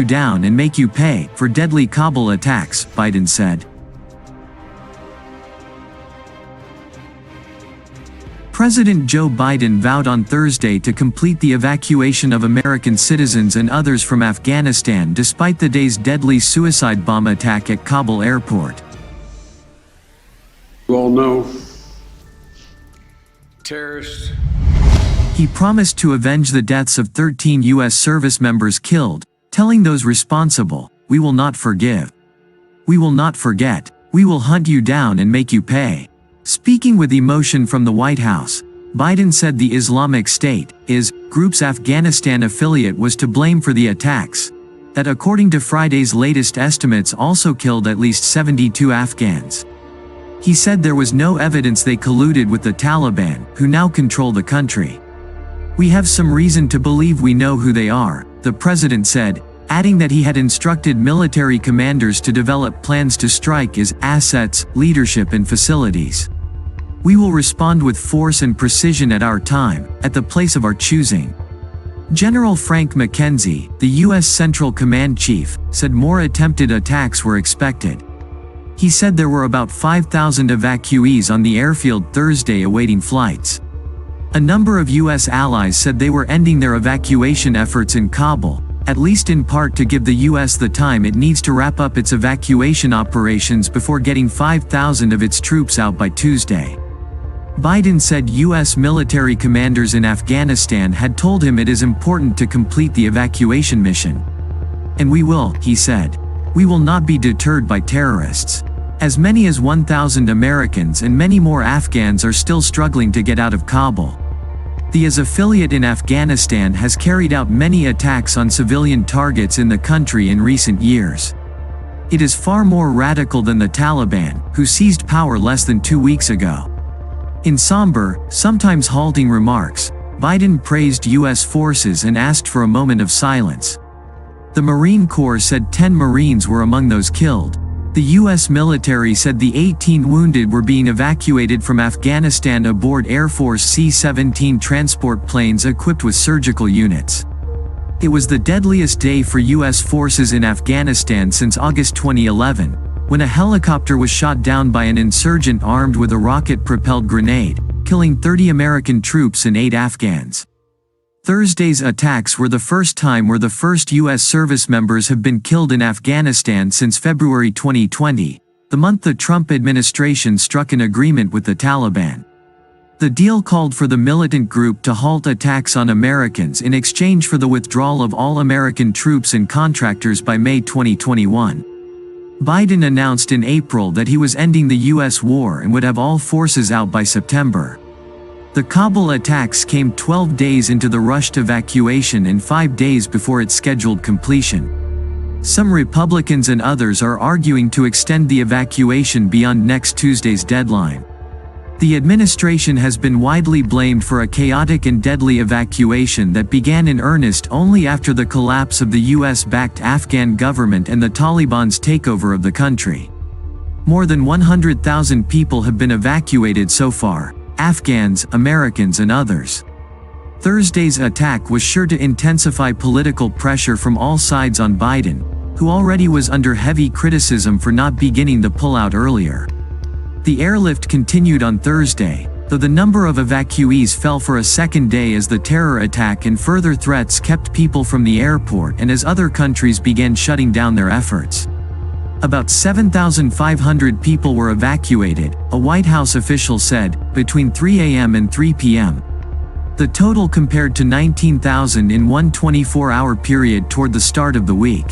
you down and make you pay for deadly Kabul attacks, Biden said. President Joe Biden vowed on Thursday to complete the evacuation of American citizens and others from Afghanistan despite the day's deadly suicide bomb attack at Kabul airport. You all know terrorists. He promised to avenge the deaths of 13 U.S. service members killed, telling those responsible, "We will not forgive. We will not forget. We will hunt you down and make you pay." Speaking with emotion from the White House, Biden said the Islamic State, IS, group's Afghanistan affiliate was to blame for the attacks, that according to Friday's latest estimates also killed at least 72 Afghans. He said there was no evidence they colluded with the Taliban, who now control the country. "We have some reason to believe we know who they are," the president said, adding that he had instructed military commanders to develop plans to strike IS assets, leadership and facilities. "We will respond with force and precision at our time, at the place of our choosing." General Frank McKenzie, the U.S. Central Command Chief, said more attempted attacks were expected. He said there were about 5,000 evacuees on the airfield Thursday awaiting flights. A number of U.S. allies said they were ending their evacuation efforts in Kabul, at least in part to give the U.S. the time it needs to wrap up its evacuation operations before getting 5,000 of its troops out by Tuesday. Biden said U.S. military commanders in Afghanistan had told him it is important to complete the evacuation mission. "And we will," he said. "We will not be deterred by terrorists." As many as 1,000 Americans and many more Afghans are still struggling to get out of Kabul. The IS affiliate in Afghanistan has carried out many attacks on civilian targets in the country in recent years. It is far more radical than the Taliban, who seized power less than 2 weeks ago. In somber, sometimes halting remarks, Biden praised U.S. forces and asked for a moment of silence. The Marine Corps said 10 Marines were among those killed. The U.S. military said the 18 wounded were being evacuated from Afghanistan aboard Air Force C-17 transport planes equipped with surgical units. It was the deadliest day for U.S. forces in Afghanistan since August 2011, when a helicopter was shot down by an insurgent armed with a rocket-propelled grenade, killing 30 American troops and 8 Afghans. Thursday's attacks were the first time where the first U.S. service members have been killed in Afghanistan since February 2020, the month the Trump administration struck an agreement with the Taliban. The deal called for the militant group to halt attacks on Americans in exchange for the withdrawal of all American troops and contractors by May 2021. Biden announced in April that he was ending the U.S. war and would have all forces out by September. The Kabul attacks came 12 days into the rushed evacuation and 5 days before its scheduled completion. Some Republicans and others are arguing to extend the evacuation beyond next Tuesday's deadline. The administration has been widely blamed for a chaotic and deadly evacuation that began in earnest only after the collapse of the US-backed Afghan government and the Taliban's takeover of the country. More than 100,000 people have been evacuated so far, Afghans, Americans and others. Thursday's attack was sure to intensify political pressure from all sides on Biden, who already was under heavy criticism for not beginning the pullout earlier. The airlift continued on Thursday, though the number of evacuees fell for a second day as the terror attack and further threats kept people from the airport and as other countries began shutting down their efforts. About 7,500 people were evacuated, a White House official said, between 3 a.m. and 3 p.m. The total compared to 19,000 in one 24-hour period toward the start of the week.